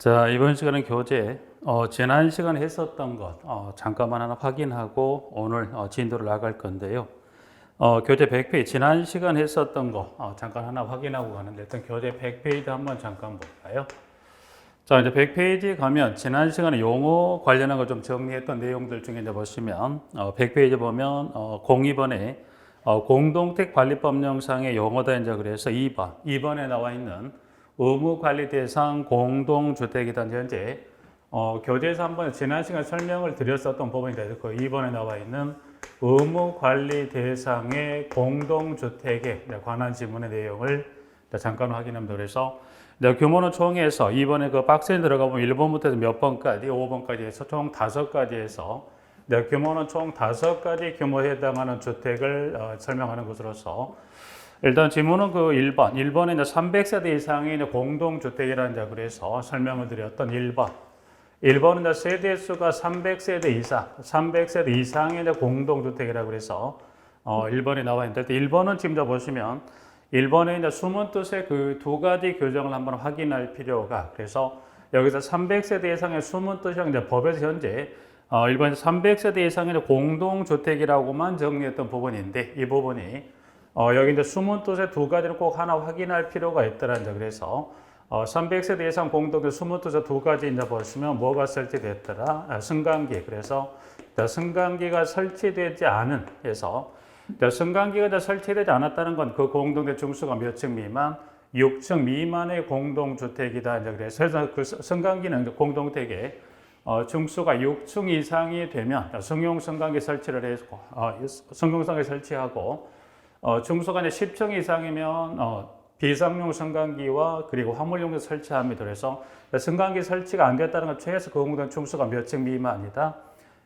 자, 이번 시간은 교재, 지난 시간에 했었던 것, 잠깐만 하나 확인하고 오늘 진도를 나갈 건데요. 교재 100페이지, 지난 시간 했었던 거, 잠깐 하나 확인하고 가는데, 일단 교재 100페이지 한번 잠깐 볼까요? 자, 이제 100페이지 가면, 지난 시간에 용어 관련한 거 좀 정리했던 내용들 중에 이제 보시면, 100페이지 보면, 02번에, 공동택 관리법령상의 용어다 이제 그래서 2번에 나와 있는 의무관리 대상 공동주택이다. 현재 교재에서 한번 지난 시간 설명을 드렸었던 부분이 되고 그 2번에 나와 있는 의무관리 대상의 공동주택에 관한 지문의 내용을 잠깐 확인합니다. 그래서 규모는 총에서 2번에 그 박스에 들어가 보면 1번부터 해서 몇 번까지 5번까지 해서 총 5가지 해서 규모는 총 5가지 규모에 해당하는 주택을 설명하는 것으로서 일단 지문은 그 1번에 이제 300세대 이상의 공동주택이라는 이제 그래서 설명을 드렸던 1번. 1번은 이제 세대 수가 300세대 이상, 300세대 이상의 이제 공동주택이라고 그래서 1번에 나와 있는데 1번은 지금 보시면 1번에 이제 숨은 뜻의 그 두 가지 규정을 한번 확인할 필요가 그래서 여기서 300세대 이상의 숨은 뜻이랑 이제 법에서 현재 1번에서 300세대 이상의 공동주택이라고만 정리했던 부분인데 이 부분이 여기 이제 숨은 뜻의 두 가지를 꼭 하나 확인할 필요가 있더라. 이제 그래서 300세대 이상 공동의 숨은 뜻의 두 가지 이제 보시면 뭐가 설치됐더라? 승강기. 그래서 승강기가 설치되지 않은 해서 승강기가 설치되지 않았다는 건 그 공동의 중수가 몇 층 미만? 6층 미만의 공동주택이다. 이제 그래서 그 승강기는 공동택의 중수가 6층 이상이 되면 승용 승강기 설치를 해서 승용 승강기 설치하고 중소가 이제 10층 이상이면 비상용 승강기와 그리고 화물용도 설치합니다. 그래서 승강기 설치가 안 됐다는 건 최소 공동 중수가 몇 층 미만이다?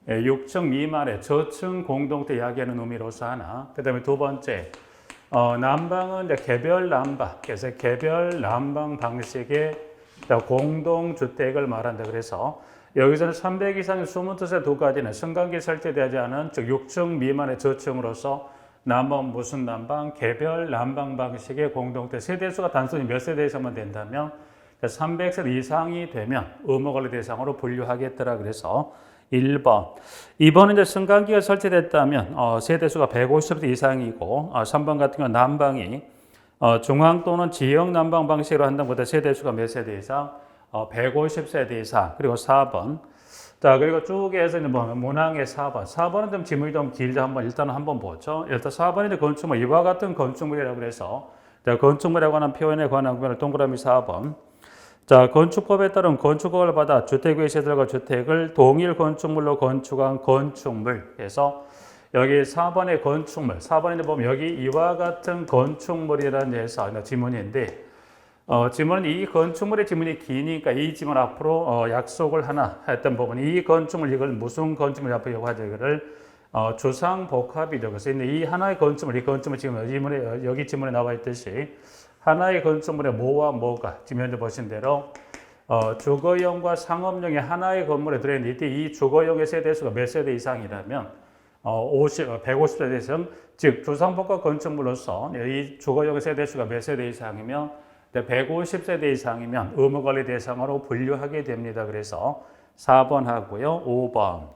6층 미만의 저층 공동체 이야기하는 의미로서 하나. 그다음에 두 번째, 난방은 이제 개별 난방. 그래서 개별 난방 방식의 공동주택을 말한다. 그래서 여기서는 300 이상의 숨은 뜻의 두 가지는 승강기 설치되지 않은 즉 6층 미만의 저층으로서 난방 무슨 난방? 개별 난방 방식의 공동체 세대수가 단순히 몇 세대에서만 된다면 300세대 이상이 되면 의무관리 대상으로 분류하겠더라. 그래서 1번. 2번은 이제 승강기가 설치됐다면 세대수가 150세대 이상이고 3번 같은 경우는 난방이 중앙 또는 지역 난방 방식으로 한다는 것보다 세대수가 몇 세대 이상? 150세대 이상. 그리고 4번. 자, 그리고 쭉 해서 이제 보면 문항의 4번. 4번은 좀 지문이 좀 길죠. 일단 한번 보죠. 일단 4번은 이제 건축물, 이와 같은 건축물이라고 해서, 건축물에 관한 표현에 관한 구별을 동그라미 4번. 자, 건축법에 따른 건축허가를 받아 주택의 시설과 주택을 동일 건축물로 건축한 건축물. 그래서 여기 4번의 건축물, 4번에 보면 여기 이와 같은 건축물이라는 데서 지문인데, 지문은 이 건축물의 지문이 기니까 이 지문 앞으로 약속을 하나 했던 부분이 이 건축물 이걸 무슨 건축물 앞으로 하죠? 이거를 주상복합이죠. 그래서 이 하나의 건축물, 이 건축물 지금 지문에 여기 지문에 나와 있듯이 하나의 건축물에 뭐와 뭐가 지금 현재 보신 대로 주거용과 상업용의 하나의 건물에 들어있는데 이 주거용의 세대수가 몇 세대 이상이라면 150세대 이상, 즉 주상복합 건축물로서 이 주거용의 세대수가 몇 세대 이상이면 150세대 이상이면 의무관리 대상으로 분류하게 됩니다. 그래서 4번 하고요. 5번.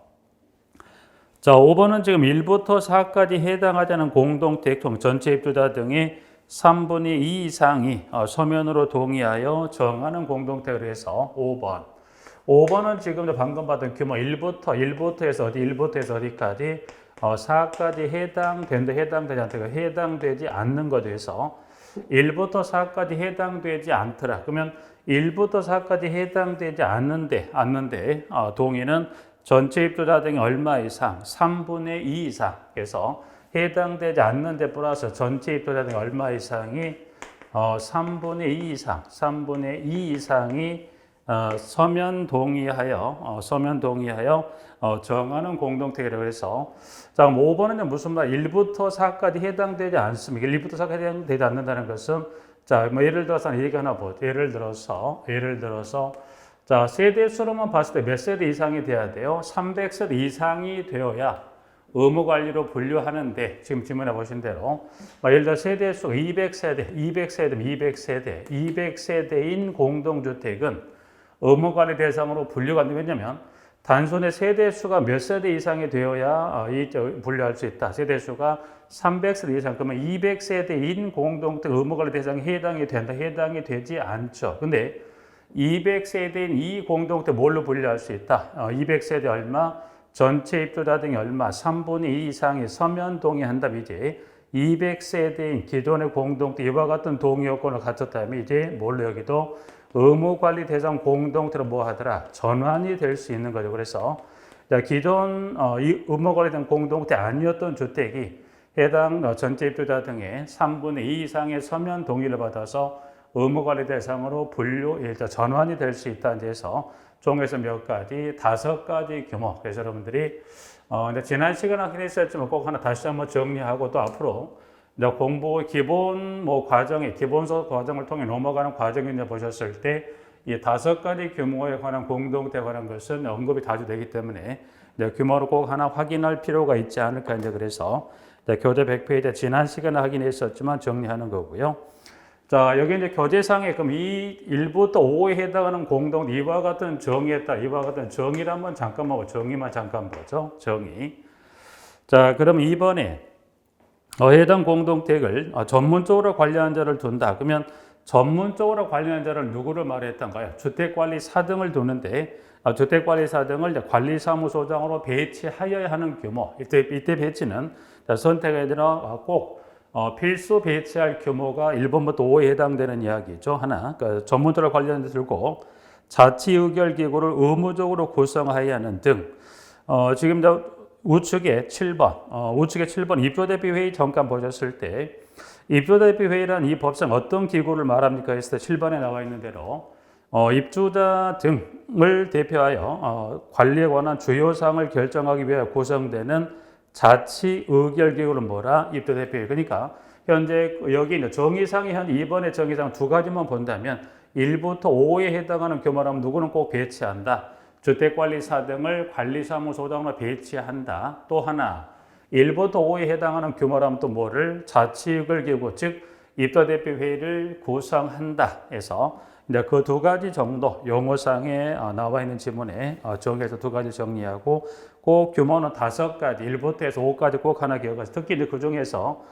자, 5번은 지금 1부터 4까지 해당하지 않은 공동택 전체 입주자 등의 3분의 2 이상이 서면으로 동의하여 정하는 공동택을 해서 5번. 5번은 지금 방금 받은 규모 1부터 해서 어디까지 4까지 해당되지 않다. 해당되지 않는 것에 대해서 1부터 4까지 해당되지 않더라. 그러면 1부터 4까지 해당되지 않는데 동의는 전체 입주자 등이 얼마 이상? 3분의 2 이상. 그래서 해당되지 않는데 플러스 전체 입주자 등이 얼마 이상이 3분의 2 이상. 3분의 2 이상이 서면 동의하여 정하는 공동택이라고 해서 자, 5번은 무슨 말? 1부터 4까지 해당되지 않습니다. 1부터 4까지 해당되지 않는다는 것은 자, 예를 들어서 얘기 하나 보죠. 예를 들어서 자, 세대수로만 봤을 때 몇 세대 이상이 돼야 돼요? 300세대 이상이 되어야 의무관리로 분류하는데 지금 지문에 보신 대로 예를 들어 세대수가 200세대인 공동주택은 의무관리 대상으로 분류가 안 돼. 왜냐하면 단순히 세대수가 몇 세대 이상이 되어야 분류할 수 있다. 세대수가 300세대 이상, 그러면 200세대인 공동체 의무관리 대상에 해당이 된다. 해당이 되지 않죠. 근데 200세대인 이 공동체 뭘로 분류할 수 있다. 200세대 얼마, 전체 입주자 등이 얼마, 3분의 2 이상이 서면 동의한다면 이제 200세대인 기존의 공동체 이와 같은 동의 요건을 갖췄다면 이제 뭘로 여기도 의무관리 대상 공동체로 뭐 하더라? 전환이 될 수 있는 거죠. 그래서 기존 이 의무관리 대상 공동체 아니었던 주택이 해당 전체 입주자 등의 3분의 2 이상의 서면 동의를 받아서 의무관리 대상으로 전환이 될 수 있다는 데서 종에서 몇 가지, 5가지 규모. 그래서 여러분들이 지난 시간에 하긴 했었지만 꼭 하나 다시 한번 정리하고 또 앞으로 공부 기본 과정에 기본서 과정을 통해 넘어가는 과정을 보셨을 때 이 5가지 규모에 관한 공동체에 관한 것은 언급이 자주 되기 때문에 규모를 꼭 하나 확인할 필요가 있지 않을까 그래서 교재 100페이지 지난 시간에 하긴 했었지만 정리하는 거고요. 자, 여기 이제 교재상에 그럼 이 1부터 5에 해당하는 공동 이와 같은 정의에 따라 이와 같은 정의를 한번 잠깐만 보고 정의만 잠깐 보죠. 정의. 자, 그럼 이번에 해당 공동택을 전문적으로 관리하는 자를 둔다. 그러면 전문적으로 관리하는 자를 누구를 말했던가요? 주택관리사 등을 두는데 주택관리사 등을 관리사무소장으로 배치하여야 하는 규모. 이때 배치는 선택에 들어 꼭 필수 배치할 규모가 1번부터 5에 해당되는 이야기죠. 하나, 그러니까 전문적으로 관리하는 데 들고 자치의결기구를 의무적으로 구성하여야 하는 등. 지금 우측에 7번 입주대표회의 잠깐 보셨을 때 입주대표회의란 이 법상 어떤 기구를 말합니까 했을 때 7번에 나와 있는 대로 입주자 등을 대표하여 관리에 관한 주요 사항을 결정하기 위해 구성되는 자치의결기구는 뭐라? 입주대표회의. 그러니까 현재 여기 있는 정의상이 현 2번의 정의상 2가지만 본다면 1부터 5에 해당하는 규모라면 누구는 꼭 배치한다. 주택관리사 등을 관리사무소장으로 배치한다. 또 하나 1부터 5에 해당하는 규모라면 또 뭐를? 자치의결기구 즉 입주대표회의를 구성한다 해서 이제 그 2가지 정도 용어상에 나와 있는 지문에 정해서 2가지 정리하고 그 규모는 5가지 1부터 해서 5까지 꼭 하나 기억하세요. 특히 이제 그 중에서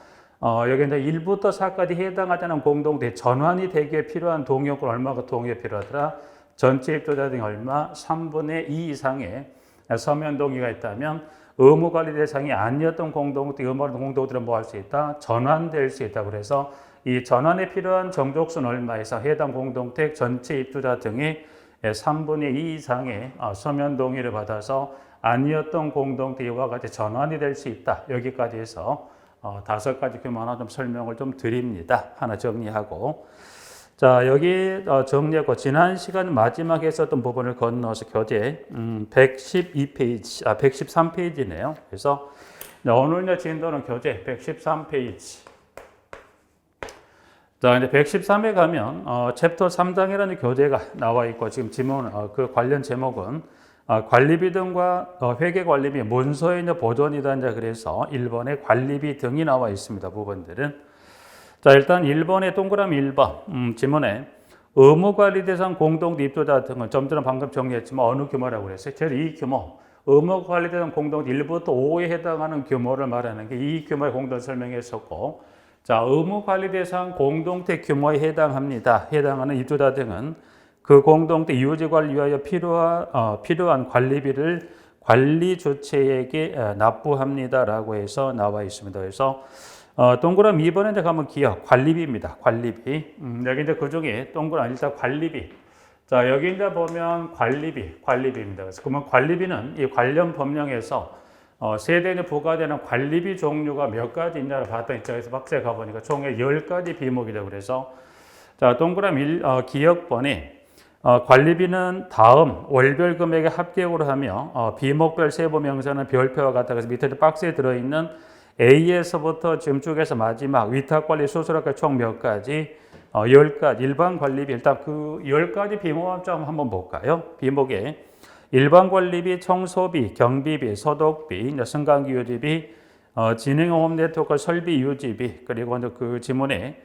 여기 이제 1부터 4까지 해당하지 않은 공동대 전환이 되기에 필요한 동의요건 얼마가 동의가 필요하더라? 전체 입주자 등이 얼마? 3분의 2 이상의 서면 동의가 있다면 의무관리 대상이 아니었던 공동체, 의무관리 공동체는 뭐 할 수 있다? 전환될 수 있다. 그래서 이 전환에 필요한 정족수는 얼마에서 해당 공동택 전체 입주자 등의 3분의 2 이상의 서면 동의를 받아서 아니었던 공동택 이와 같이 전환이 될 수 있다. 여기까지 해서 5가지 규모 하나 좀 설명을 좀 드립니다. 하나 정리하고. 자, 여기 정리하고 지난 시간 마지막에 했었던 부분을 건너서 교재 112페이지, 113페이지네요. 그래서 오늘 진도는 교재 113페이지. 자, 이제 113에 가면 챕터 3장이라는 교재가 나와 있고 지금 지문 그 관련 제목은 관리비 등과 회계관리비 문서의 보존이다. 그래서 1번에 관리비 등이 나와 있습니다. 부분들은. 자, 일단 1번에 동그라미 1번 지문에 의무관리 대상 공동체 입주자 등은 점들은 방금 정리했지만 어느 규모라고 그랬어요? 제2 규모. 의무관리 대상 공동체 1부터 5에 해당하는 규모를 말하는 게 이 규모의 공동을 설명했었고 자, 의무관리 대상 공동체 규모에 해당합니다. 해당하는 입주자 등은 그 공동체 유지 관리 위하여 필요한 관리비를 관리 주체에게 납부합니다라고 해서 나와 있습니다. 그래서 동그라미 2번에 이제 가면 기억 관리비입니다. 관리비. 여기 이제 그 중에 동그라미 일단 관리비. 자, 여기 이제 보면 관리비입니다. 그래서 그러면 관리비는 이 관련 법령에서 세대에 부과되는 관리비 종류가 몇 가지 있냐를 봤던 입장에서 박스에 가보니까 총에 10가지 비목이죠. 그래서 자, 동그라미 기억번에 관리비는 다음 월별 금액의 합계역으로 하며 비목별 세부 명사는 별표와 같다. 그래서 밑에 박스에 들어있는 A에서부터 지금 쭉에서 마지막 위탁관리 수수료까지 총 몇 가지? 10가지 일반 관리비. 일단 그 10가지 비목 좀 한번 볼까요? 비목에 일반 관리비, 청소비, 경비비, 소독비, 승강기 유지비, 진행홈 네트워크 설비 유지비, 그리고 그 지문에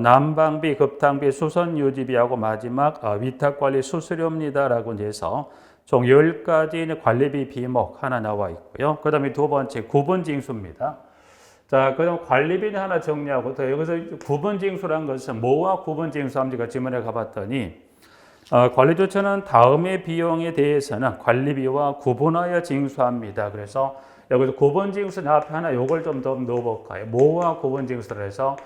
난방비, 급탕비, 수선 유지비하고 마지막 위탁관리 수수료입니다라고 해서 총 10가지 관리비 비목 하나 나와 있고요. 그 다음에 두 번째 구분징수입니다. 자, 그럼 관리비는 하나 정리하고 또 여기서 구분징수란 것은 뭐와 구분징수합니까? 질문에 가봤더니 관리조처는 다음의 비용에 대해서는 관리비와 구분하여 징수합니다. 그래서 여기서 구분징수 앞에 하나 요걸 좀 더 넣어볼까요? 뭐와 구분징수를 해서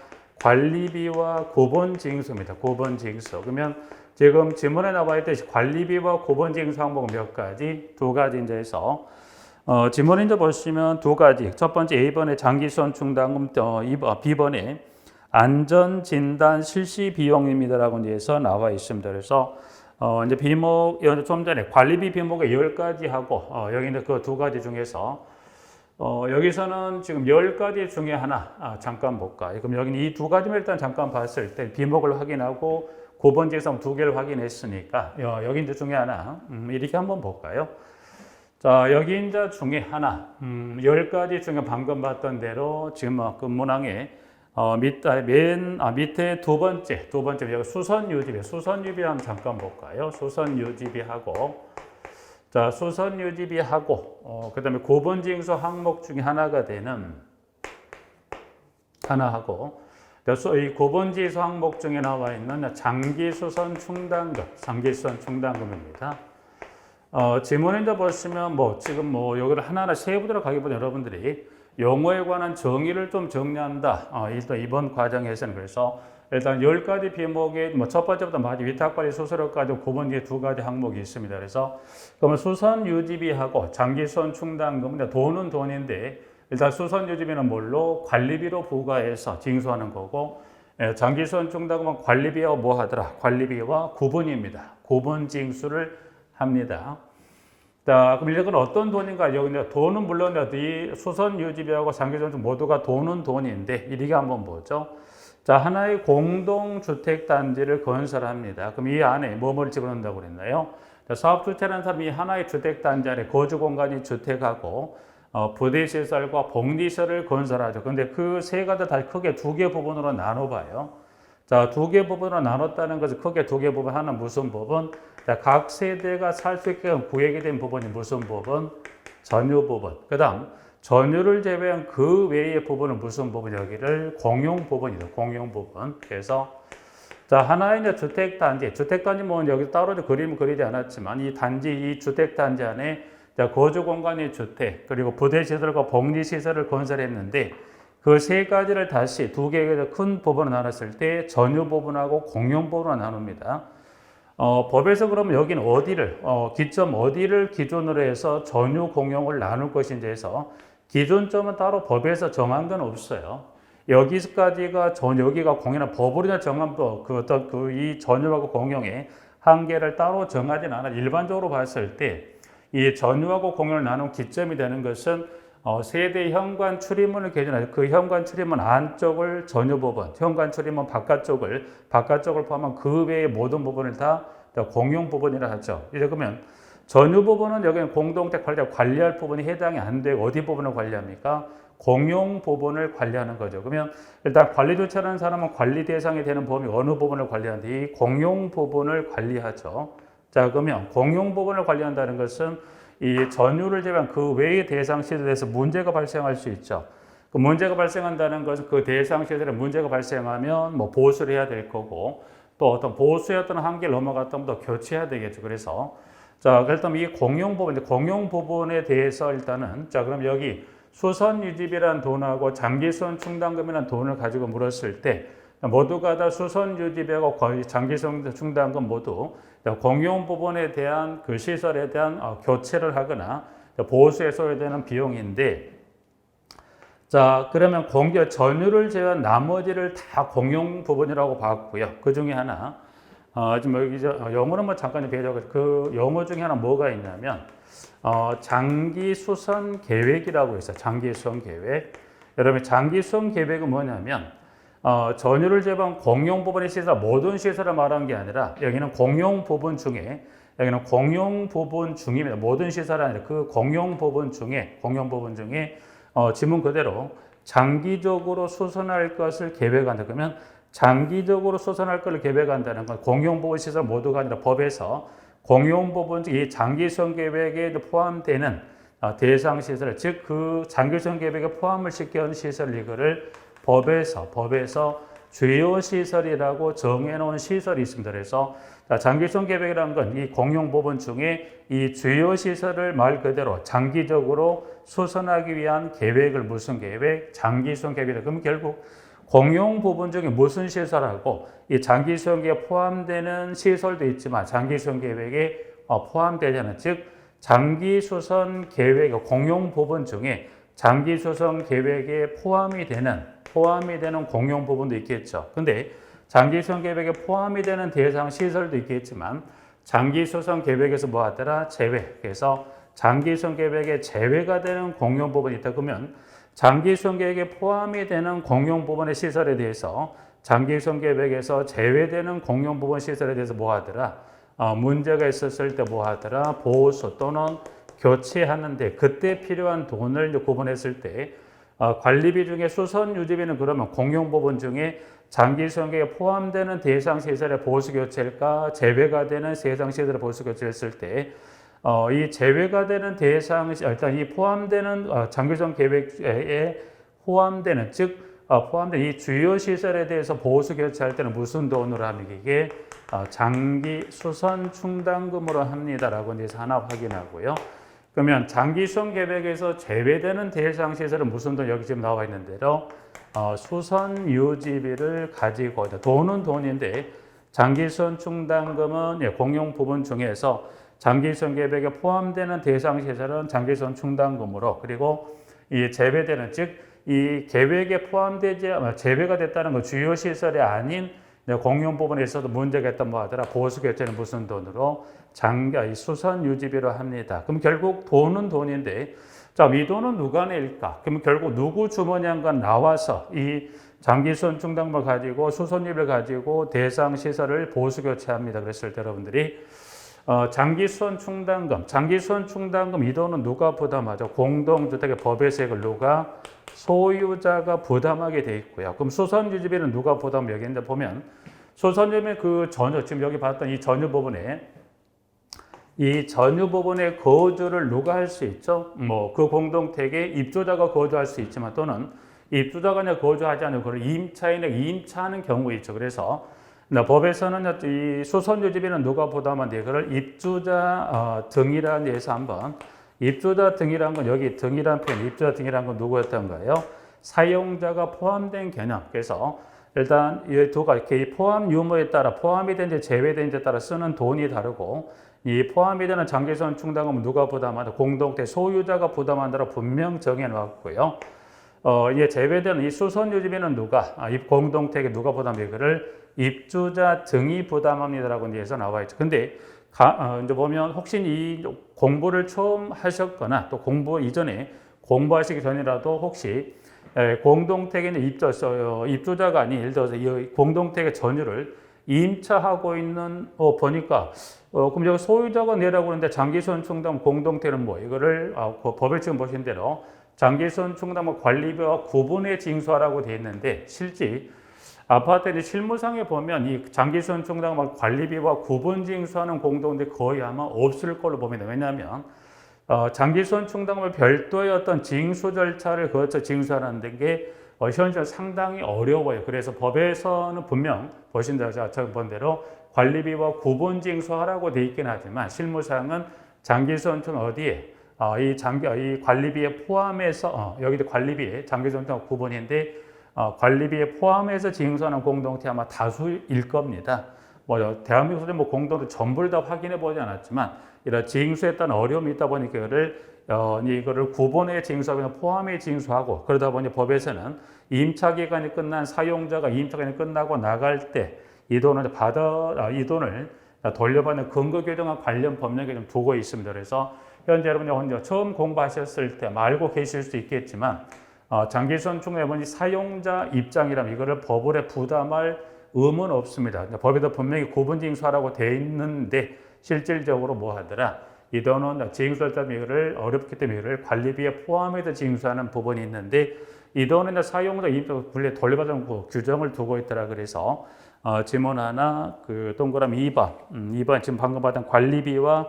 관리비와 구분징수입니다. 구분징수. 그러면 지금 지문에 나와 있듯이 관리비와 구분징수 항목 몇 가지? 두 가지 이제 해서 지문에 이제 보시면 두 가지. 첫 번째 A번에 장기수선 충당금, B번에 안전진단 실시 비용입니다라고 이제 해서 나와 있습니다. 그래서 이제 비목, 좀 전에 관리비 비목에 10가지 하고 여기 있는 그 두 가지 중에서 여기서는 지금 10가지 중에 하나 잠깐 볼까요? 그럼 여기는 이 두 가지만 일단 잠깐 봤을 때 비목을 확인하고 구분징수 두 개를 확인했으니까 여기 이제 중에 하나 이렇게 한번 볼까요? 자, 여기 이제 중에 하나 10가지 중에 방금 봤던 대로 지금 그 문항에 밑에 두 번째 여기 수선유지비 한번 잠깐 볼까요? 수선유지비하고 자, 수선유지비하고 그다음에 구분징수 항목 중에 하나가 되는 하나하고 이 구분징수 항목 중에 나와 있는 장기수선 충당금입니다. 지문에 이제 보시면 지금 여기를 하나하나 세부대로 가기보다 여러분들이 용어에 관한 정의를 좀 정리한다. 일단 이번 과정에서는 그래서 일단 10가지 비목에 첫 번째부터 마지막 위탁관리 수수료까지 구분이 두 가지 항목이 있습니다. 그래서 그러면 수선 유지비하고 장기수선 충당금은 돈은 돈인데 일단 수선 유지비는 뭘로 관리비로 부과해서 징수하는 거고 장기수선 충당금은 관리비와 뭐 하더라? 관리비와 구분입니다. 구분 징수를 합니다. 자, 그럼 이건 어떤 돈인가? 여기 돈은 물론 이 수선 유지비하고 장기수선 모두가 돈은 돈인데 이렇게 한번 보죠. 자, 하나의 공동주택단지를 건설합니다. 그럼 이 안에 뭐를 집어넣는다고 그랬나요? 사업주체라는 사람이 하나의 주택단지 안에 거주공간이 주택하고 부대시설과 복리시설을 건설하죠. 그런데 그 세 가지 다 크게 두 개 부분으로 나눠봐요. 자, 두 개 부분으로 나눴다는 것은 크게 두 개 부분. 하나 무슨 부분? 자, 각 세대가 살 수 있게 구획이 된 부분이 무슨 부분? 전유 부분. 그 다음 전유를 제외한 그 외의 부분은 무슨 부분? 여기를 공용 부분이죠. 공용 부분. 그래서 자, 하나의 이제 주택단지 여기 따로 그림을 그리지 않았지만 이 주택단지 안에 거주공간의 주택 그리고 부대시설과 복리시설을 건설했는데 그 세 가지를 다시 두 개의 큰 부분으로 나눴을 때 전유 부분하고 공용 부분으로 나눕니다. 법에서 그러면 여기는 어디를 기준으로 해서 전유 공용을 나눌 것인지 해서 기준점은 따로 법에서 정한 건 없어요. 여기까지가 여기가 공용이나 법으로 정한 이 전유하고 공용의 한계를 따로 정하진 않아. 일반적으로 봤을 때 이 전유하고 공용을 나눈 기점이 되는 것은 세대 현관 출입문을 기준으로 그 현관 출입문 안쪽을 전유 부분, 현관 출입문 바깥쪽을 포함한 그 외의 모든 부분을 다 공용 부분이라 하죠. 이제 그러면 전유 부분은 여기는 공동택 관리할 부분이 해당이 안 되고 어디 부분을 관리합니까? 공용 부분을 관리하는 거죠. 그러면 일단 관리조차라는 사람은 관리 대상이 되는 범위 어느 부분을 관리하는데 이 공용 부분을 관리하죠. 자, 그러면 공용 부분을 관리한다는 것은 이 전유를 제외한 그 외의 대상 시설에서 문제가 발생할 수 있죠. 그 문제가 발생한다는 것은 그 대상 시설에 문제가 발생하면 보수를 해야 될 거고 또 어떤 보수의 어떤 한계를 넘어갔다면 또 교체해야 되겠죠. 그래서 자, 일단 이 공용 부분에 대해서 일단은 자, 그럼 여기 수선 유지비라는 돈하고 장기수선 충당금이라는 돈을 가지고 물었을 때 모두가 다 수선 유지비하고 장기수선 충당금 모두 공용 부분에 대한 그 시설에 대한 교체를 하거나 보수에 소요되는 비용인데 자, 그러면 전유를 제외한 나머지를 다 공용 부분이라고 봤고요. 그 중에 하나 지금 여기 영어는 잠깐 배워서 그 영어 중에 하나 뭐가 있냐면 장기수선 계획이라고 있어요. 장기수선 계획. 여러분 장기수선 계획은 뭐냐면 전유를 제외한 공용 부분의 시설 모든 시설을 말하는 게 아니라 여기는 공용 부분 중에 모든 시설이 아니라 그 공용 부분 중에 지문 그대로 장기적으로 수선할 것을 계획한다. 그러면 장기적으로 수선할 것을 계획한다는 건 공용보건시설 모두가 아니라 법에서 공용보건 이 장기수선 계획에 포함되는 대상 시설, 즉 그 장기수선 계획에 포함을 시켜온 시설 이거를 법에서 주요 시설이라고 정해놓은 시설이 있습니다. 그래서 장기수선 계획이라는 건 이 공용보건 중에 이 주요 시설을 말 그대로 장기적으로 수선하기 위한 계획을 무슨 계획? 장기수선 계획이다. 그럼 결국 공용 부분 중에 무슨 시설하고 이 장기수선 계획에 포함되는 시설도 있지만 장기수선 계획에 포함되지 않은 즉 장기수선 계획 공용 부분 중에 장기수선 계획에 포함이 되는 공용 부분도 있겠죠. 근데 장기수선 계획에 포함이 되는 대상 시설도 있겠지만 장기수선 계획에서 뭐 하더라? 제외. 그래서 장기수선 계획에 제외가 되는 공용 부분이 있다 그러면 장기수선 계획에 포함이 되는 공용 부분의 시설에 대해서 장기수선 계획에서 제외되는 공용 부분 시설에 대해서 뭐 하더라? 문제가 있었을 때 뭐 하더라? 보수 또는 교체하는데 그때 필요한 돈을 이제 구분했을 때 관리비 중에 수선 유지비는 그러면 공용 부분 중에 장기수선 계획에 포함되는 대상 시설의 보수 교체일까? 제외가 되는 대상 시설의 보수 교체했을 때 이 제외가 되는 대상, 일단 이 포함되는 장기수선 계획에 포함되는, 포함된 이 주요 시설에 대해서 보수 교체할 때는 무슨 돈으로 합니까? 이게 장기수선 충당금으로 합니다라고 이제 하나 확인하고요. 그러면 장기수선 계획에서 제외되는 대상 시설은 무슨 돈? 여기 지금 나와 있는 대로 수선 유지비를 가지고 있다. 돈은 돈인데 장기수선 충당금은 공용 부분 중에서 장기수선 계획에 포함되는 대상 시설은 장기수선 충당금으로 그리고 이 제외되는 즉 이 계획에 포함되지 제외가 됐다는 건 주요 시설이 아닌 공용 부분에서도 문제가 있단 뭐 하더라. 보수 교체는 무슨 돈으로 수선 유지비로 합니다. 그럼 결국 돈은 돈인데 자, 이 돈은 누가 낼까? 그러면 결국 누구 주머니 한간 나와서 이 장기수선 충당금을 가지고 수선유비를 가지고 대상 시설을 보수 교체합니다. 그랬을 때 여러분들이 장기수선 충당금 이 돈은 누가 부담하죠? 공동주택의 법에서 이걸 누가 소유자가 부담하게 돼 있고요. 그럼 수선 유지비는 누가 부담? 여기 이제 보면 수선 유지비 그 전유 지금 여기 봤던 이 전유 부분에 거주를 누가 할 수 있죠? 뭐 그 공동택에 입주자가 거주할 수 있지만 또는 입주자가 그냥 거주하지 않고 그걸 임차하는 경우 있죠. 그래서 법에서는 이 수선 유지비는 누가 부담하는데 그걸 입주자 등이라는 데에서 한번 입주자 등이란 건 여기 등이란 표현, 입주자 등이란 건 누구였던가요? 사용자가 포함된 개념. 그래서 일단 이 두 가지 포함 유무에 따라 포함이 된지 제외된지에 따라 쓰는 돈이 다르고 이 포함이 되는 장기수선 충당금은 누가 부담한다? 공동택 소유자가 부담한다고 분명 정해놨고요. 이게 제외되는 이 수선 유지비는 누가? 공동택에 누가 부담해? 이거를 입주자 등이 부담합니다라고 이제 나와 있죠. 근데 이제 보면 혹시 이 공부를 처음 하셨거나 또 공부 이전에 공부하시기 전이라도 혹시 공동택에는 입주자가 아닌 예를 들어서 이 공동택의 전유를 임차하고 있는 보니까 그럼 여기 소유자가 내라고 하는데 장기수선 충당 공동택은 뭐 이거를 그 법에 지금 보신 대로 장기수선 충당 관리비와 구분해 징수하라고 되어 있는데 실제 아파트의 실무상에 보면 이 장기수선 충당 관리비와 구분 징수하는 공동택 거의 아마 없을 걸로 봅니다. 왜냐하면 장기수선 충당금을 별도의 어떤 징수 절차를 거쳐 징수하는 게 현실 상당히 어려워요. 그래서 법에서는 분명 보신 대로 제가 본 대로 관리비와 구분 징수하라고 돼 있긴 하지만 실무상은 장기수선 충당 어디에 이 관리비에 포함해서 여기도 관리비에 장기수선 충당 구분인데 관리비에 포함해서 징수하는 공동체 아마 다수일 겁니다. 뭐 대한민국에서 뭐 공동체 전부를 다 확인해 보지 않았지만 이런 징수에 따른 어려움이 있다 보니까 이거를 구분해 징수하거나 포함해 징수하고 그러다 보니 법에서는 임차 기간이 끝난 사용자가 임차 기간이 끝나고 나갈 때 이 돈을 돌려받는 근거 규정과 관련 법령에 좀 두고 있습니다. 그래서 현재 여러분이 처음 공부하셨을 때 알고 계실 수 있겠지만 장기수선 충당금은 사용자 입장이라면 이거를 법원에 부담할 의무는 없습니다. 법에도 분명히 구분징수하라고 되어 있는데 실질적으로 뭐 하더라? 이 돈은 징수할 때 이거를 어렵기 때문에 이거를 관리비에 포함해서 징수하는 부분이 있는데 이 돈의 사용자 분리 돌려받은 규정을 두고 있더라. 그래서 지문 하나, 그 동그라미 2번, 2번 지금 방금 받은 관리비와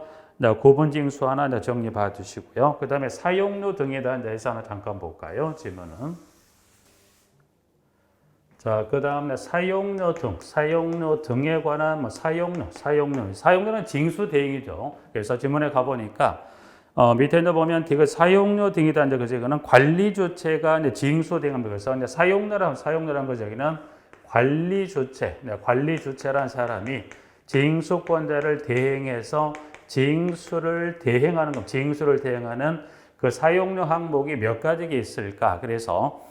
구분징수 하나 정리 봐주시고요. 그 다음에 사용료 등에 대한 대해서 하나 잠깐 볼까요? 지문은. 자, 그 다음에 사용료 등에 관한 사용료는 징수 대행이죠. 그래서 지문에 가보니까 밑에 보면 이거 사용료 등이다 이제 그죠? 이거는 관리 주체가 이제 징수 대행입니다. 그래서 이제 사용료란 거죠. 여기는 관리 주체란 사람이 징수권자를 대행해서 징수를 대행하는 그 사용료 항목이 몇 가지가 있을까? 그래서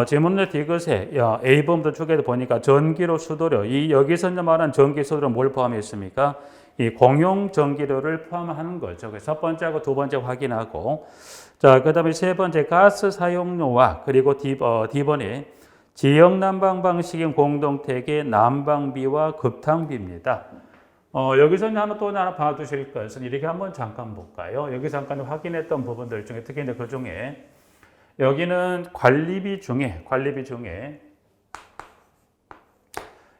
지문의 디귿에 A번부터 쭉에도 보니까 전기료, 수도료, 여기서 이제 말한 전기, 수도료 뭘 포함했습니까? 이 공용 전기료를 포함하는 거죠. 그래서 첫 번째하고 두 번째 확인하고, 자, 그 다음에 세 번째 가스 사용료와 그리고 D번에 지역 난방 방식인 공동택의 난방비와 급탕비입니다. 여기서 하나 봐두실 것은 이렇게 한번 잠깐 볼까요? 여기 잠깐 확인했던 부분들 중에 특히 이제 그 중에 여기는 관리비 중에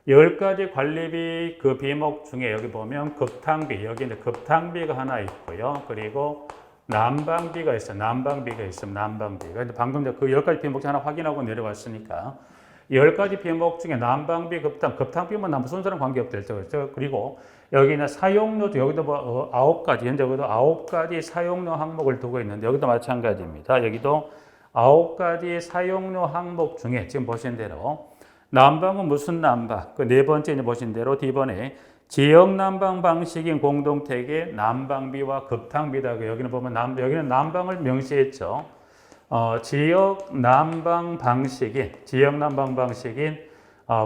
10가지 관리비 그 비목 중에 여기 보면 급탕비, 여기 이제 급탕비가 하나 있고요. 그리고 난방비가 있어요. 난방비가. 근데 방금 그 10가지 비목 하나 확인하고 내려왔으니까 10가지 비목 중에 난방비, 급탕비만 나무 순서는 관계없죠. 그리고 여기는 사용료도 여기도 9가지, 현재 여기도 9가지 사용료 항목을 두고 있는데 여기도 마찬가지입니다. 여기도 9가지 사용료 항목 중에 지금 보신 대로 난방은 무슨 난방? 그 네 번째 보신 대로 D번에 지역 난방 방식인 공동택의 난방비와 급탕비다. 여기는 보면 여기는 난방을 명시했죠. 지역 난방 방식인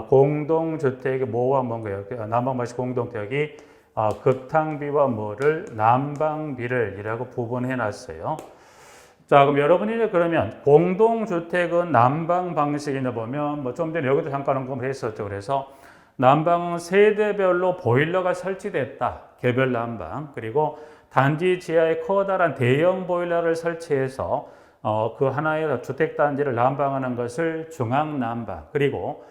공동주택의 뭐와 뭔가요? 난방 방식 공동택이 급탕비와 뭐를 난방비를 이라고 부분해 놨어요. 자, 그럼 여러분이 이제 그러면 공동주택은 난방 방식이나 보면 뭐 좀 전에 여기도 잠깐 언급을 했었죠. 그래서 난방은 세대별로 보일러가 설치됐다. 개별 난방. 그리고 단지 지하에 커다란 대형 보일러를 설치해서 그 하나의 주택단지를 난방하는 것을 중앙난방. 그리고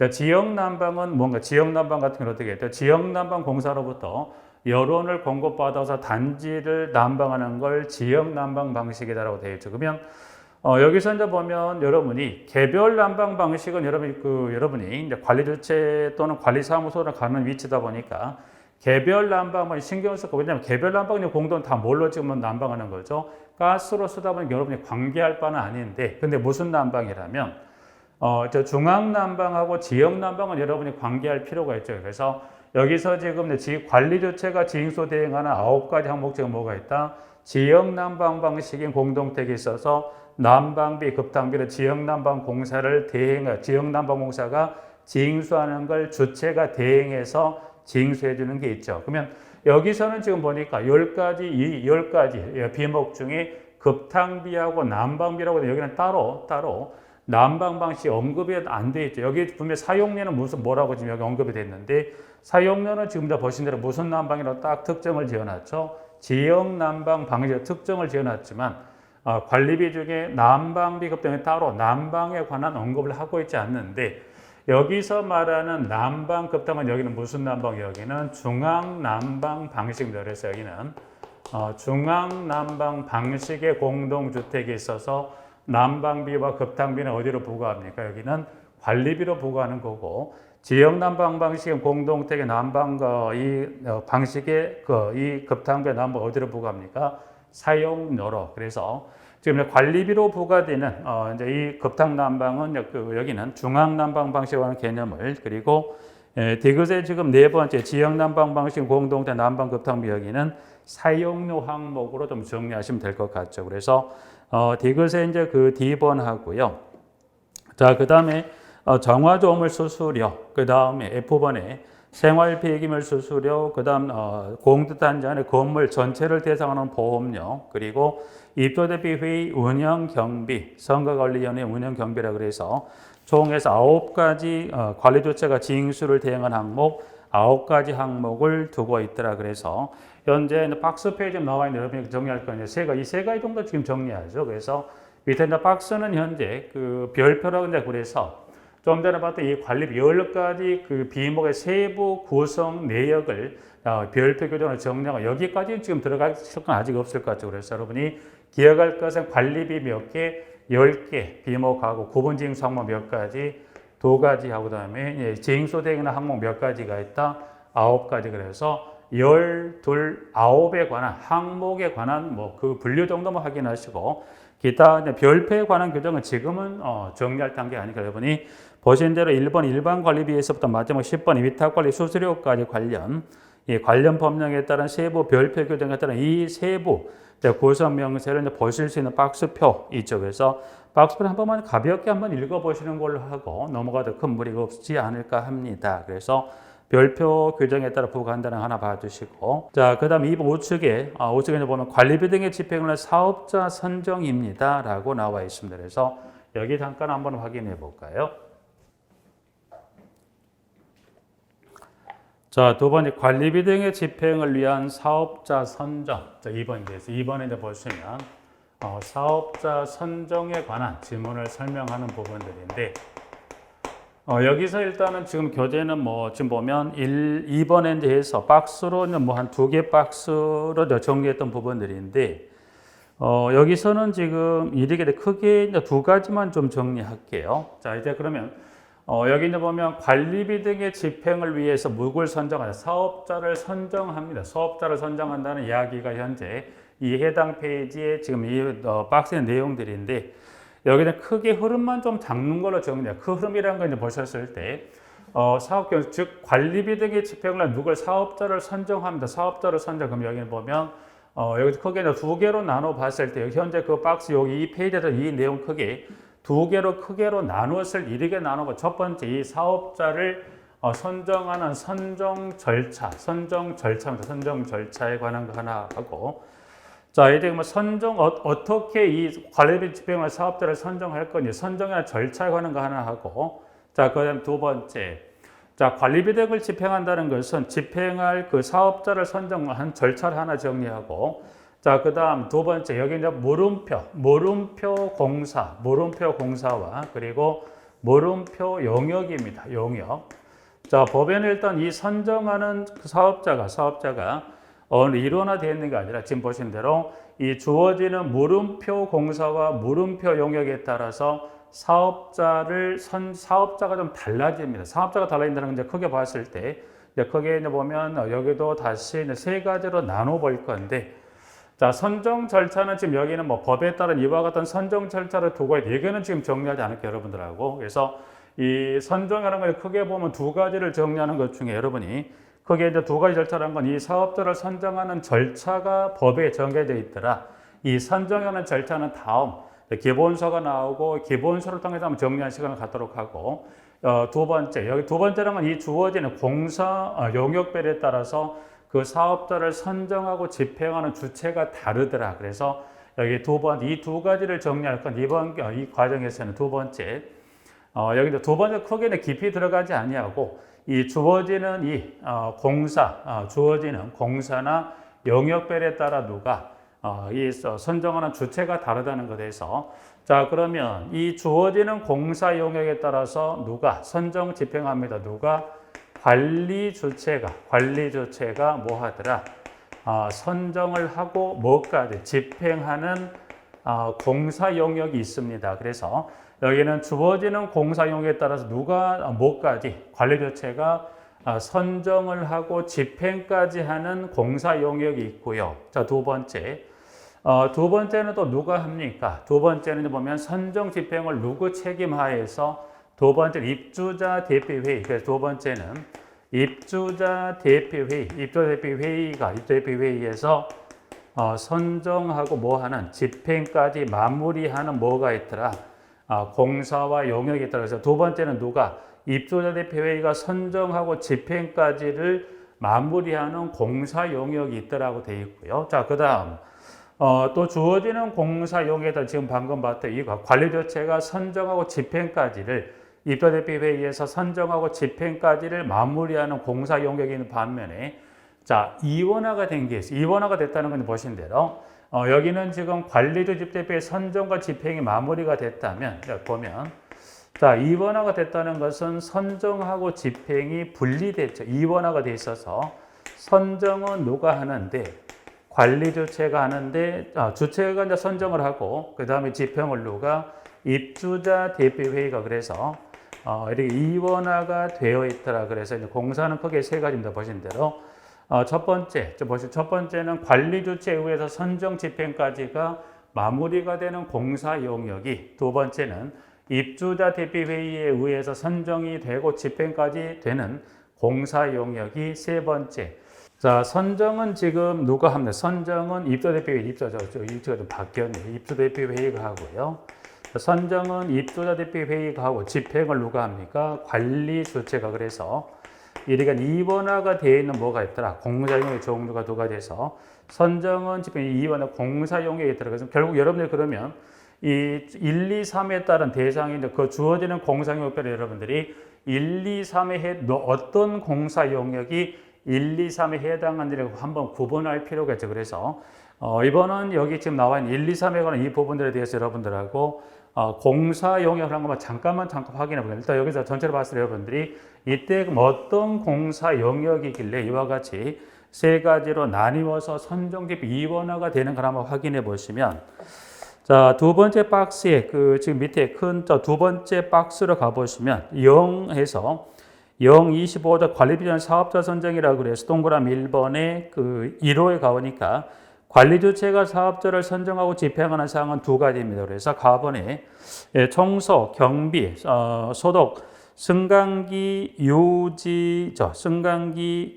지역난방은 뭔가 지역난방 같은 건 어떻게 해요? 지역난방공사로부터 여론을 공급받아서 단지를 난방하는 걸 지역난방 방식이라고 되어 있죠. 그러면 여기서 이제 보면 여러분이 개별 난방 방식은 여러분이 이제 관리 주체 또는 관리 사무소를 가는 위치다 보니까 개별 난방만 신경 쓰고, 왜냐하면 개별 난방은 공동 다 뭘로 지금 난방하는 거죠. 가스로 쓰다 보니 여러분이 관계할 바는 아닌데, 근데 무슨 난방이라면 저 중앙 난방하고 지역 난방은 여러분이 관계할 필요가 있죠. 그래서 여기서 지금 관리 주체가 지행소 대행하는 9가지 항목 중에 뭐가 있다? 지역 난방 방식인 공동택이 있어서 난방비, 급탕비를 지역 난방 공사가 징수하는 걸 주체가 대행해서 징수해 주는 게 있죠. 그러면 여기서는 지금 보니까 10가지 비목 중에 급탕비하고 난방비라고 여기는 따로 난방 방식 언급이 안 돼 있죠. 여기 분명 사용료는 뭐라고 지금 여기 언급이 됐는데, 사용료는 지금 다 보신 대로 무슨 난방이라고 딱 특정을 지어놨죠. 지역 난방 방식 특정을 지어놨지만 관리비 중에 난방비 급등에 따로 난방에 관한 언급을 하고 있지 않는데, 여기서 말하는 난방 급등은 여기는 무슨 난방? 여기는 중앙 난방 방식입니다. 그래서 여기는 중앙 난방 방식의 공동주택이 있어서 난방비와 급탕비는 어디로 부과합니까? 여기는 관리비로 부과하는 거고, 지역 난방 방식의 공동택의 난방과 이 방식의 이 급탕비와 난방 어디로 부과합니까? 사용료로. 그래서 지금 관리비로 부과되는 이제 이 급탕 난방은 여기는 중앙 난방 방식이라는 개념을, 그리고 디귿의 지금 네 번째 지역 난방 방식 공동택 난방 급탕비 여기는 사용료 항목으로 좀 정리하시면 될 것 같죠. 그래서 디귿의 이제 그 D번 하고요. 자, 그 다음에 정화조물 수수료, 그 다음에 F번에 생활폐기물 수수료, 그 다음 공급단지 안에 건물 전체를 대상하는 보험료, 그리고 입조대비회의 운영경비, 선거관리위원회 운영경비라 그래서 총 해서 9가지 관리조체가 징수를 대행한 항목 9가지 항목을 두고 있더라. 그래서 현재 박스 페이지에 나와 있는 여러분이 정리할 거는 이 세 가지 정도 지금 정리하죠. 그래서 밑에 이제 박스는 현재 그 별표라고 이제 그래서 좀 전에 봤던 이 관리비 10가지 그 비목의 세부 구성 내역을 별표 교정을 정리하고 여기까지는 지금 들어갈 시간 아직 없을 것 같죠. 그래서 여러분이 기억할 것은 관리비 몇 개, 10개, 비목하고 구분징수 항목 몇 가지, 2가지 하고 그다음에 징수 대행하는 항목 몇 가지가 있다, 9가지. 그래서 12, 9에 관한 항목에 관한 뭐 그 분류 정도만 확인하시고 기타 별표에 관한 규정은 지금은 정리할 단계 아니니까 여러분이 보신 대로 1번 일반 관리비에서부터 마지막 10번 위탁관리 수수료까지 관련 법령에 따른 세부 별표 규정에 따른 이 세부 구성 명세를 보실 수 있는 박스표 있죠. 그래서 박스표를 한 번만 가볍게 한번 읽어보시는 걸로 하고 넘어가도 큰 무리가 없지 않을까 합니다. 그래서 별표 규정에 따라 부과한다는 하나 봐주시고, 자, 그 다음 2번 우측에 보면 관리비 등의 집행을 한 사업자 선정입니다. 라고 나와 있습니다. 그래서 여기 잠깐 한번 확인해 볼까요? 자, 두 번째 관리비 등의 집행을 위한 사업자 선정. 자, 2번에 이제 보시면 사업자 선정에 관한 지문을 설명하는 부분들인데, 여기서 일단은 지금 교재는 지금 보면 2번에 이제 해서 박스로 뭐 한 2개 박스로 정리했던 부분들인데, 여기서는 지금 이렇게 크게 이제 2가지만 좀 정리할게요. 자, 이제 그러면, 여기 이제 보면 관리비 등의 집행을 위해서 누굴 선정하냐. 사업자를 선정합니다. 사업자를 선정한다는 이야기가 현재 이 해당 페이지에 지금 이 박스의 내용들인데, 여기는 크게 흐름만 좀 잡는 걸로 정리해요. 그 흐름이라는 걸 이제 보셨을 때, 사업경, 즉, 관리비 등의 집행을 위해 누굴 사업자를 선정합니다. 사업자를 선정. 그럼 여기는 보면, 여기 크게 2개로 나눠 봤을 때, 현재 그 박스 여기 이 페이지에서 이 내용 크게 2개로 크게로 나누었을 이렇게 나누고 첫 번째 이 사업자를 선정하는 선정 절차입니다. 선정 절차에 관한 거 하나 하고, 자, 이제 뭐 어떻게 이 관리비 집행을 사업자를 선정할 건지 선정이나 절차에 관한 거 하나 하고, 자, 그 다음 2번째. 자, 관리비 등을 집행한다는 것은 집행할 그 사업자를 선정한 절차를 하나 정리하고, 자, 그 다음 2번째. 여기 이제 물음표 공사와 그리고 물음표 용역입니다. 용역. 자, 법에는 일단 이 선정하는 그 사업자가 어느 일원화되어 있는 게 아니라 지금 보신 대로 이 주어지는 물음표 공사와 물음표 용역에 따라서 사업자가 좀 달라집니다. 사업자가 달라진다는 건 이제 크게 봤을 때, 크게 이제 보면 여기도 다시 이제 3가지로 나눠볼 건데, 자, 선정 절차는 지금 여기는 뭐 법에 따른 이와 같은 선정 절차를 두고 이거는 지금 정리하지 않을게요, 여러분들하고. 그래서 이 선정이라는 걸 크게 보면 2가지를 정리하는 것 중에 여러분이 크게 이제 2가지 절차라는 건 이 사업자를 선정하는 절차가 법에 정해져 있더라. 이 선정하는 절차는 다음 기본서가 나오고 기본서를 통해서 한번 정리한 시간을 갖도록 하고, 2번째, 여기 2번째라는 건 이 주어지는 공사 용역별에 따라서 그 사업자를 선정하고 집행하는 주체가 다르더라. 그래서 여기 이 2가지를 정리할 건 이 과정에서는 2번째, 여기 2번째 크게는 깊이 들어가지 아니하고 이 주어지는 주어지는 공사나 영역별에 따라 이 선정하는 주체가 다르다는 것에서, 자, 그러면 이 주어지는 공사 영역에 따라서 누가 선정 집행합니다. 관리 주체가 뭐 하더라? 선정을 하고 뭐까지 집행하는 공사 영역이 있습니다. 그래서 여기는 주어지는 공사 용역에 따라서 뭐까지 관리 주체가 선정을 하고 집행까지 하는 공사 용역이 있고요. 자, 2번째. 2번째는 또 누가 합니까? 2번째는 보면 선정 집행을 누구 책임하에서 2번째는 입주자 대표회의. 그래서 2번째는 입주자 대표회의에서 선정하고 뭐하는 집행까지 마무리하는 뭐가 있더라? 공사와 용역에 따라서 2번째는 입주자 대표회의가 선정하고 집행까지를 마무리하는 공사 용역이 있더라고 되어 있고요. 자, 그 다음 또 주어지는 공사 용역에 따라 지금 방금 봤던 이 관리 주체가 선정하고 집행까지를 입주자 대표회의에서 선정하고 집행까지를 마무리하는 공사 용역이 있는 반면에, 자, 이원화가 된 게 있어요. 이원화가 됐다는 건 보신 대로 여기는 지금 관리조 집대표의 선정과 집행이 마무리가 됐다면, 보면, 자, 이원화가 됐다는 것은 선정하고 집행이 분리됐죠. 이원화가 돼 있어서 선정은 누가 하는데, 관리 주체가 하는데, 주체가 이제 선정을 하고, 그 다음에 집행을 누가 입주자 대표회의가 그래서, 이렇게 이원화가 되어 있더라. 그래서 이제 공사는 크게 세 가지입니다. 보신 대로. 첫 번째, 첫 번째는 관리 주체에 의해서 선정 집행까지가 마무리가 되는 공사 용역이, 두 번째는 입주자 대표회의에 의해서 선정이 되고 집행까지 되는 공사 용역이 세 번째. 자, 선정은 지금 누가 합니까? 선정은 입주대표회의, 입주가 좀 바뀌었네요. 입주대표회의가 하고요. 선정은 입주자 대표회의가 하고 집행을 누가 합니까? 관리 주체가. 그래서 이러니까 이원화가 되어 있는 뭐가 있더라? 공사용역의 종류가 두 가지 돼서 선정은 집행이 이원화 공사용역이 있더라. 그래서 결국 여러분들 그러면 이 1, 2, 3에 따른 대상이 그 주어지는 공사용역별로 여러분들이 1, 2, 3에 어떤 공사용역이 1, 2, 3에 해당하는지를 한번 구분할 필요가 있죠. 그래서 이번은 여기 지금 나와 있는 1, 2, 3에 관한 이 부분들에 대해서 여러분들하고 공사 용역을 한 것만 잠깐 확인해 보겠습니다. 일단 여기서 전체로 봤을 때 여러분들이 이때 어떤 공사 용역이길래 이와 같이 세 가지로 나뉘어서 선정집 이원화가 되는 걸 한번 확인해 보시면, 자, 두 번째 박스에 지금 밑에 큰 두 번째 박스로 가보시면 0에서 025조 관리비전 사업자 선정이라고 그래서 동그라미 1번에 1호에 가보니까 관리주체가 사업자를 선정하고 집행하는 사항은 두 가지입니다. 그래서 가번에 청소, 경비, 소독, 승강기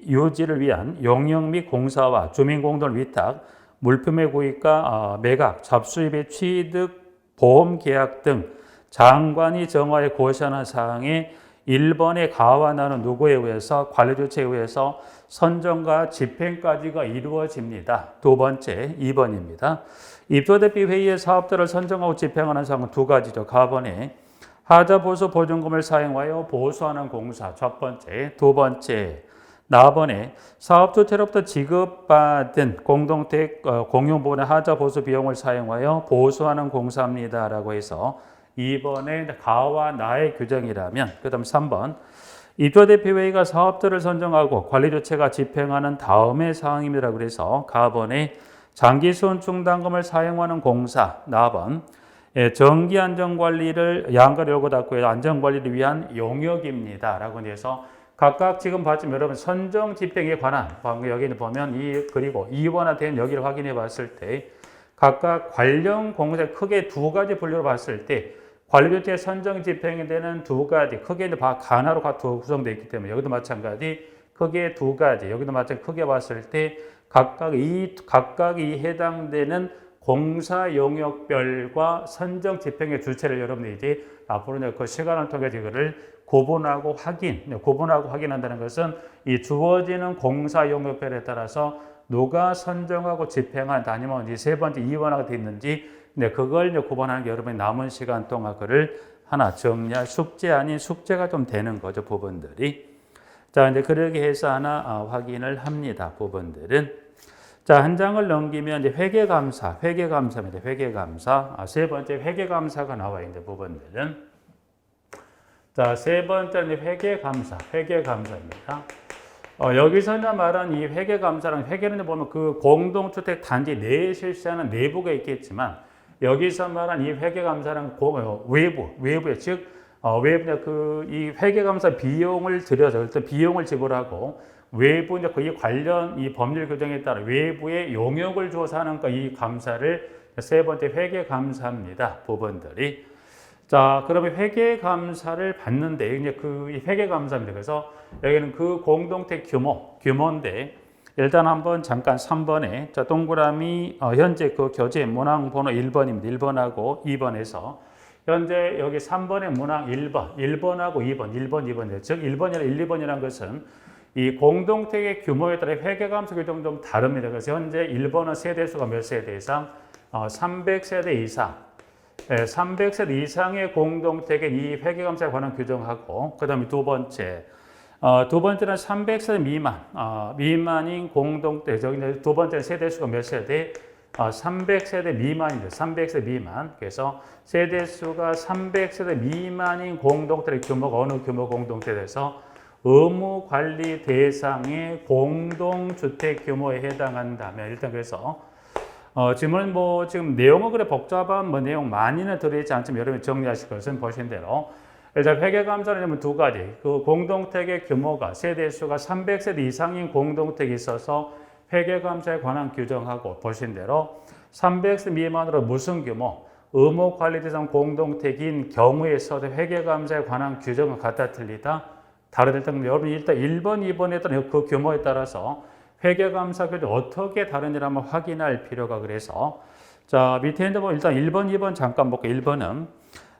유지를 위한 용역 및 공사와 주민공동을 위탁, 물품의 구입과 매각, 잡수입의 취득, 보험 계약 등 장관이 정하에 고시하는 사항에 1번의 가와 나는 누구에 의해서 관리주체에 의해서 선정과 집행까지가 이루어집니다. 두 번째 2번입니다. 입주대표회의의 사업자를 선정하고 집행하는 사항은 두 가지죠. 가번에 하자보수 보증금을 사용하여 보수하는 공사 첫 번째, 두 번째 나번에 사업주체로부터 지급받은 공동택 공용부분의 하자보수 비용을 사용하여 보수하는 공사입니다. 라고 해서 2번에 가와 나의 규정이라면, 그 다음 3번 입주대표회의가 사업자를 선정하고 관리주체가 집행하는 다음의 사항입니다. 그래서 가번에 장기수온충당금을 사용하는 공사, 나번 전기안전관리를 양가를 열고 닫고 안전관리를 위한 용역입니다. 라고 해서 각각 지금 봤지만 여러분 선정 집행에 관한 방금 여기는 보면 그리고 이원화된 여기를 확인해 봤을 때 각각 관련 공사 크게 두 가지 분류로 봤을 때 관리주체 선정 집행이 되는 두 가지, 크게 하나로 구성되어 있기 때문에 여기도 마찬가지 크게 두 가지, 여기도 마찬가지 크게 봤을 때 각각이 해당되는 공사 용역별과 선정 집행의 주체를 여러분들이 이제 앞으로 그 시간을 통해 이거를 구분하고 확인한다는 것은 이 주어지는 공사 용역별에 따라서 누가 선정하고 집행하는지 아니면 이제 세 번째 이원화가 되어 있는지 그걸 이제 구분하는 게 여러분이 남은 시간 동안 그를 하나 정리할 숙제 아닌 숙제가 좀 되는 거죠, 부분들이. 자, 이제 그렇게 해서 하나 확인을 합니다, 부분들은. 자, 한 장을 넘기면 이제 회계감사입니다. 회계감사. 세 번째 회계감사가 나와 있는 부분들은. 자, 세 번째는 회계감사입니다. 여기서 말한 이 회계감사랑 회계는 보면 그 공동주택 단지 내에 실시하는 내부가 있겠지만 여기서 말한 이 회계감사는 외부에 즉 이 회계감사 비용을 들여서 일단 비용을 지불하고 외부 이제 이 관련 이 법률 규정에 따라 외부의 용역을 조사하는 이 감사를 세 번째 회계감사입니다. 부분들이. 자, 그러면 회계감사를 받는데 이제 이 회계감사입니다. 그래서 여기는 그 공동택 규모인데 일단 한번 잠깐 3번에 자, 동그라미 현재 그 교재 문항 번호 1번입니다. 1번하고 2번에서 현재 여기 3번의 문항 1번하고 2번, 즉 1번이나 1, 2번이라는 것은 이 공동택의 규모에 따라 회계감사 규정이 좀 다릅니다. 그래서 현재 1번은 세대수가 몇 세대 이상? 300세대 이상. 300세대 이상의 공동택의 이 회계감사에 관한 규정하고 그 다음에 두 번째는 300세대 미만인 공동택. 두 번째는 세대수가 몇 세대? 300세대 미만이죠. 300세대 미만. 그래서 세대수가 300세대 미만인 공동체의 규모가 어느 규모 공동체에서 의무 관리 대상의 공동주택 규모에 해당한다면 일단 그래서 지금은 지금 내용은 그래 복잡한 내용 많이는 들어있지 않지만 여러분이 정리하실 것은 보신 대로 일단 회계감사는 두 가지. 그 공동택의 규모가 세대수가 300세대 이상인 공동택이 있어서 회계감사에 관한 규정하고 보신 대로 300세대 미만으로 무슨 규모? 의무관리대상 공동택인 경우에서도 회계감사에 관한 규정은 같다 틀리다? 다르다. 여러분이 일단 1번, 2번에 따른 그 규모에 따라서 회계감사 규정 어떻게 다른지를 한번 확인할 필요가 그래서 자 밑에 있는 거 일단 1번, 2번 잠깐 볼게요. 1번은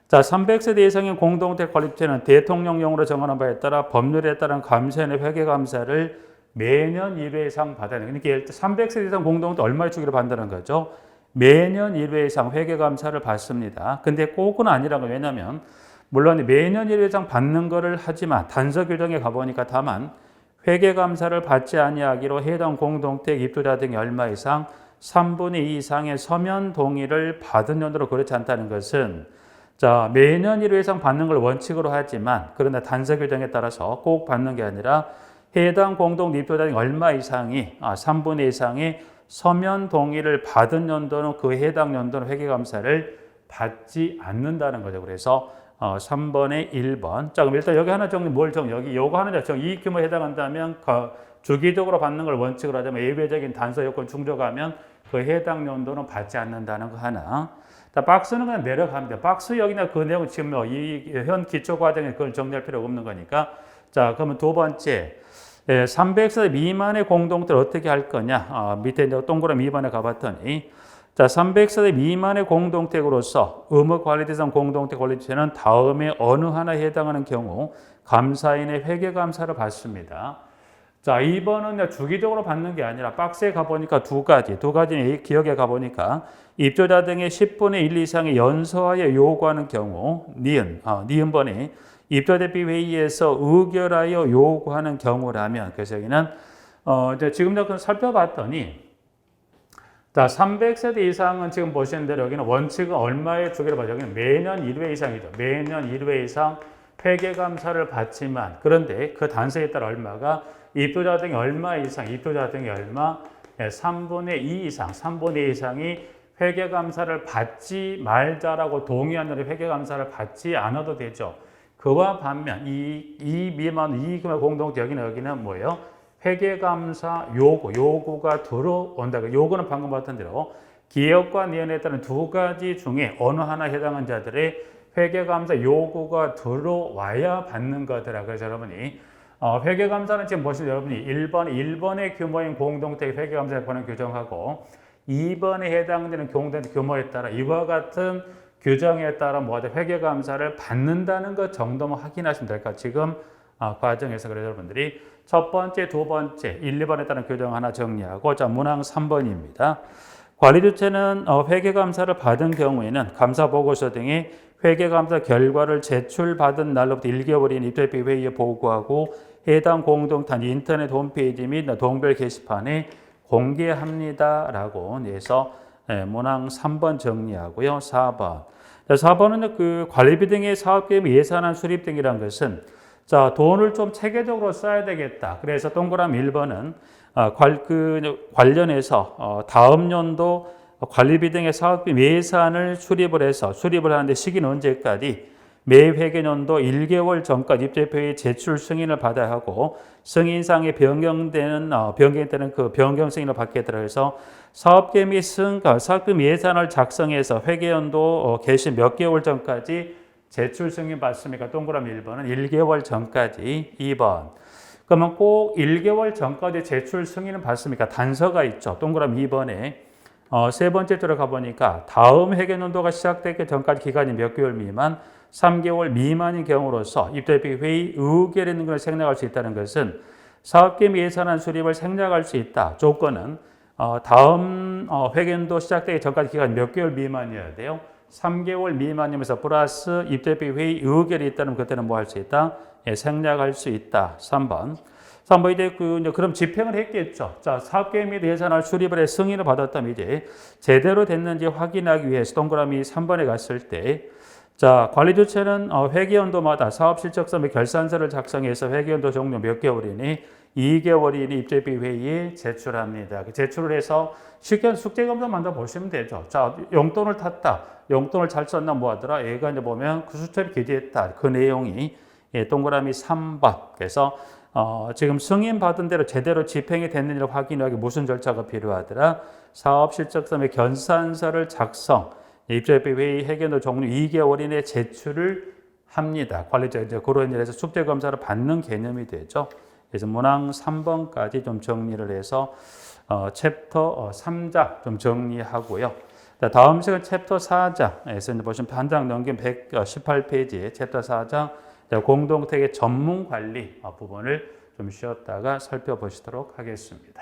자, 300세대 이상의 공동택 관리주체는 대통령령으로 정하는 바에 따라 법률에 따른 감사인의 회계감사를 매년 1회 이상 받아야 돼요. 그러니까 300세대 이상 공동택 얼마의 주기로 받는다는 거죠? 매년 1회 이상 회계감사를 받습니다. 근데 꼭은 아니라고. 왜냐하면 물론 매년 1회 이상 받는 거를 하지만 단서 규정에 가보니까 다만 회계감사를 받지 아니하기로 해당 공동택 입주자 등이 얼마 이상 3분의 2 이상의 서면 동의를 받은 연도로 그렇지 않다는 것은 자, 매년 1회 이상 받는 걸 원칙으로 하지만 그러나 단서 규정에 따라서 꼭 받는 게 아니라 해당 공동 입주자 등 얼마 이상이 3분의 2 이상의 서면 동의를 받은 연도는 그 해당 연도는 회계감사를 받지 않는다는 거죠. 그래서 3번에 1번. 자, 그럼 일단 여기 하나 정리, 여기 요거 하나 정리. 이 규모에 해당한다면 주기적으로 받는 걸 원칙으로 하자면 예외적인 단서 요건 충족하면 그 해당 연도는 받지 않는다는 거 하나. 자, 박스는 그냥 내려갑니다. 박스 여기나 그 내용 지금 이 현 기초 과정에 그걸 정리할 필요가 없는 거니까. 자, 그러면 두 번째. 300세대 미만의 공동체를 어떻게 할 거냐. 밑에 이제 동그라미 2번에 가봤더니 자, 300세대 미만의 공동택으로서 의무관리대상 공동택 관리주체는 다음에 어느 하나에 해당하는 경우 감사인의 회계감사를 받습니다. 자, 2번은 주기적으로 받는 게 아니라 박스에 가보니까 두 가지 기억에 가보니까 입주자 등의 10분의 1 이상의 연서하여 요구하는 경우 니은번에 입주대비회의에서 의결하여 요구하는 경우라면 그래서 여기는 이제 지금 잠깐 살펴봤더니 자, 300세대 이상은 지금 보시는 대로 여기는 원칙은 얼마의 주기로 봐요. 여기는 매년 1회 이상이죠. 매년 1회 이상 회계감사를 받지만 그런데 그 단서에 따라 얼마가 입주자 등이 얼마 이상, 입주자 등이 얼마 3분의 2 이상, 3분의 2 이상이 회계감사를 받지 말자라고 동의하는 회계감사를 받지 않아도 되죠. 그와 반면 이 미만 이 규모 공동체 여기는 뭐예요? 회계감사 요구가 들어온다. 요구는 방금 봤던 대로 기업과 니은에 따른 두 가지 중에 어느 하나 해당한 자들의 회계감사 요구가 들어와야 받는 거더라. 그래서 여러분이 회계감사는 지금 보시면 여러분이 1번의 규모인 공동택 회계감사에 관한 규정하고 2번에 해당되는 공동택 규모에 따라 이와 같은 규정에 따라 회계감사를 받는다는 것 정도만 확인하시면 될 것 같아요. 지금 과정에서 그래서 여러분들이 첫 번째, 두 번째, 1, 2번에 따른 규정 하나 정리하고 자, 문항 3번입니다. 관리주체는 회계감사를 받은 경우에는 감사보고서 등의 회계감사 결과를 제출받은 날로부터 1개월인 입주대비회의에 보고하고 해당 공동탄 인터넷 홈페이지 및 동별 게시판에 공개합니다라고 해서 문항 3번 정리하고요. 4번. 자, 4번은 그 관리비 등의 사업계획 예산안 수립 등이란 것은 자, 돈을 좀 체계적으로 써야 되겠다. 그래서 동그라미 1번은 관련해서 다음 연도 관리비 등의 사업비 예산을 수립을 하는데 시기는 언제까지? 매 회계년도 1개월 전까지 입주대표의 제출 승인을 받아야 하고 승인상에 변경이 되는 그 변경 승인을 받게 들어서 사업계획 및 사업비 예산을 작성해서 회계연도 개시 몇 개월 전까지 제출 승인 받습니까? 동그라미 1번은 1개월 전까지. 2번. 그러면 꼭 1개월 전까지 제출 승인을 받습니까? 단서가 있죠. 동그라미 2번에. 세 번째 줄에 가보니까 다음 회계연도가 시작되기 전까지 기간이 몇 개월 미만, 3개월 미만인 경우로서 입주대비회의 의결있는 것을 생략할 수 있다는 것은 사업계획 예산안 수립을 생략할 수 있다. 조건은 다음 회계연도 시작되기 전까지 기간 몇 개월 미만이어야 돼요. 3개월 미만이면서 플러스 입주대비회의 의결이 있다면 그때는 뭐 할 수 있다? 생략할 수 있다. 3번. 자, 뭐 이제 이제 그럼 집행을 했겠죠. 자, 사업계획 및 예산안 수립을 해 승인을 받았다면 이제 제대로 됐는지 확인하기 위해서 동그라미 3번에 갔을 때, 자, 관리 주체는 회계연도마다 사업실적서 및 결산서를 작성해서 회계연도 종료 몇 개월이니 2개월이니 입주비 회의에 제출합니다. 제출을 해서 쉽게 숙제검사 만들어 보시면 되죠. 자, 용돈을 탔다. 용돈을 잘 썼나 뭐 하더라. 얘가 이제 보면 그 수첩에 기재했다. 그 내용이 동그라미 3번. 그래서 지금 승인받은 대로 제대로 집행이 됐는지를 확인하기 무슨 절차가 필요하더라. 사업실적서 및 결산서를 작성. 입주비 회의 회계연도 종료 2개월 이내에 제출을 합니다. 관리자 이제 그런 일에서 숙제 검사를 받는 개념이 되죠. 그래서 문항 3번까지 좀 정리를 해서 챕터 3장 좀 정리하고요. 다음 시간 챕터 4장에서 보시면 한 장 넘긴 118페이지에 챕터 4장 공동택의 전문 관리 부분을 좀 쉬었다가 살펴보시도록 하겠습니다.